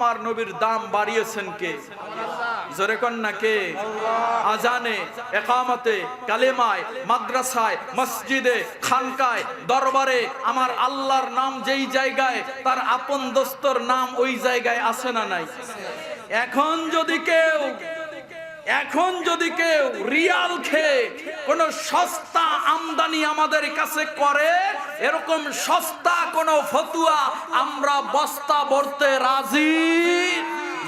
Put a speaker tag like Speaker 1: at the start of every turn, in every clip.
Speaker 1: আমার নবীর দাম বাড়িয়েছেন কে? জোরে কোন না কে? আজানে, ইকামতে, কালেমায়, মাদ্রাসায়, মসজিদে, খানকায়, দরবারে আমার আল্লাহর নাম যেই জায়গায়, তার আপন দোস্তর নাম ওই জায়গায় আছে না নাই? এখন যদি কেউ রিয়াল খেয়ে কোন সস্তা আমদানি আমাদের কাছে করে, এরকম সস্তা কোন ফতুয়া আমরা বস্তা ভরতে রাজি,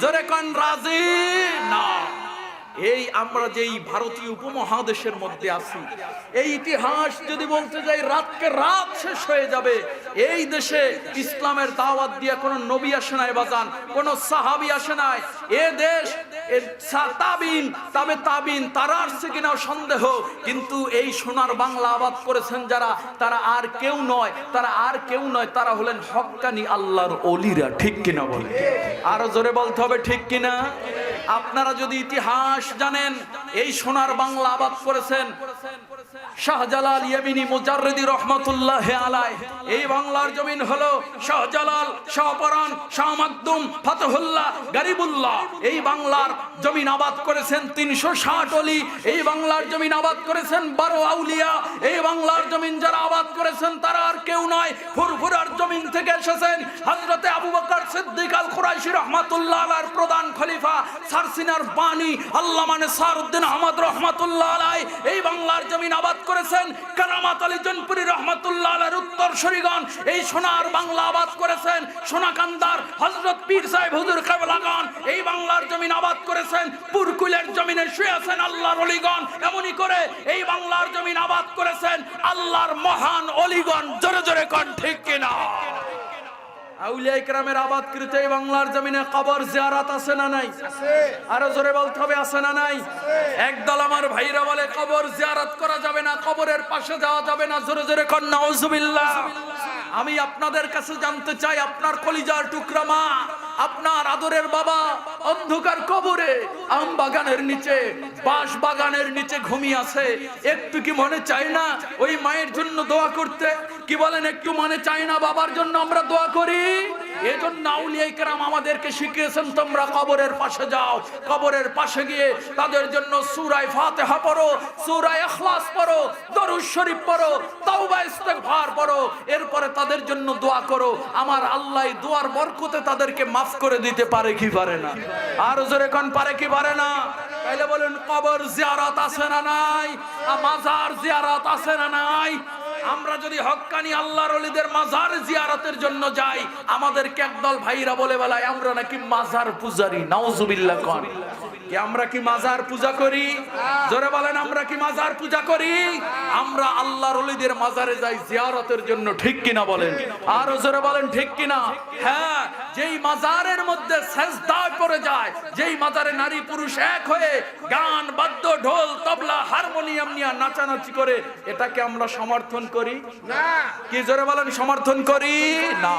Speaker 1: জোরে কোন রাজি না। এই আমরা যেই ভারতীয় উপমহাদেশের মধ্যে আছি, এই ইতিহাস যদি বলতে যাই রাতকে রাত শেষ হয়ে যাবে। এই দেশে ইসলামের দাওয়াত দিয়া কোন নবী আসে নাই বাজান, কোন সাহাবী আসে নাই। এ দেশ তাবিন তারা আসছে কিনা সন্দেহ, কিন্তু এই সোনার বাংলা আবাদ করেছেন যারা, তারা আর কেউ নয়, তারা হলেন হক্কানি আল্লাহর ওলিরা। ঠিক কিনা বলে? আরো জোরে বলতে হবে ঠিক কিনা। আপনারা যদি ইতিহাস জানেন, এই সোনার বাংলা আবাদ করেছেন শাহজালাল ইয়ামিনী মুজাররিদি রহমাতুল্লাহ আলাইহি। এই বাংলার জমিন হলো শাহজালাল, শাহপরান, শাহ মাকদুম, ফাতহুল্লাহ, গরিবুল্লাহ। এই বাংলার জমিন আবাদ করেছেন 360 ওলি। এই বাংলার জমিন আবাদ করেছেন 12 আউলিয়া। এই বাংলার জমিন যারা আবাদ করেছেন তারা আর কেউ নয়, ফুরফুরার জমিন থেকে এসেছেন হযরতে আবু বকর সিদ্দিক আল কুরাইশি রহমাতুল্লাহ আলাইহির প্রধান খলিফা, সারসিনার বাণী আল্লামা নেসারউদ্দিন আহমদ রহমাতুল্লাহ আলাইহি। এই বাংলার জমিন আবাদ করেছেন কারামাত আলী জনপুরি রহমাতুল্লাহ আলাইহির উত্তরসূরিগণ। এই সোনার বাংলা আবাদ করেছেন সোনাকান্দার হযরত পীর সাহেব হুজুর কেবলাগণ। এই বাংলার জমিন আবাদ করেছেন পুরকুলের জমিনে শুয়ে আছেন আল্লাহর ওলিগণ। এমনই করে এই বাংলার জমিন আবাদ করেছেন আল্লাহর মহান ওলিগণ। জোরে জোরে কোন ঠিক কিনা? আউলিয়া ইকরামের আবাদকৃত এই বাংলার জমিনে কবর জিয়ারত আছে না নাই? আছে। আরো জোরে বলতে হবে আছে না নাই? একদল আমার ভাইরা বলে কবর জিয়ারত করা যাবে না, কবরের পাশে যাওয়া যাবে না। জোরে জোরে কোন নাউজুবিল্লাহ। আমি আপনাদের কাছে জানতে চাই, আপনার কলিজার টুকরা মা, আপনার আদরের বাবা অন্ধকার কবরে আম বাগানের নিচে, বাঁশ বাগানের নিচে ঘুমিয়ে আছে। একটু কি মনে চায় না ওই মায়ের জন্য দোয়া করতে? কি বলেন, একটু মনে চায় না বাবার জন্য আমরা দোয়া করি? এজন্য আউলিয়া ইকরাম আমাদেরকে শিখিয়েছেন, তোমরা কবরের পাশে যাও, কবরের পাশে গিয়ে তাদের জন্য সূরা ফাতিহা পড়ো, সূরা ইখলাস পড়ো, দরুদ শরীফ পড়ো, তাওবা ইস্তিগফার পড়ো, এরপরে তাদের জন্য দোয়া করো। আমার আল্লাহ দোয়ার বরকতে তাদেরকে মাফ করে দিতে পারে কি পারে না? আর জোরে কোন পারে কি পারে না? তাইলে বলেন কবর জিয়ারত আছে না নাই? মাজার জিয়ারত আছে না নাই? আমরা যদি হক্কানি আল্লাহর ওলিদের মাজার জিয়ারতের জন্য যাই, আমাদেরকে একদল ভাইরা বলে বেলায় আমরা নাকি মাজার পূজারী। নাউজুবিল্লাহ কোন কি আমরা কি মাজার পূজা করি? জোরে বলেন আমরা কি মাজার পূজা করি? আমরা আল্লাহর ওলিদের মাজারে যাই জিয়ারতের জন্য। ঠিক কিনা বলেন? আর জোরে বলেন ঠিক কিনা? হ্যাঁ, যেই মাজারের মধ্যে সেজদায় পড়ে যায়, যেই মাজারে নারী পুরুষ এক হয়ে গান বাদ্য ঢোল তবলা হারমোনিয়াম নিয়ে নাচানাচি করে, এটাকে আমরা সমর্থন করি না? কি জোরে বলেন সমর্থন করি না?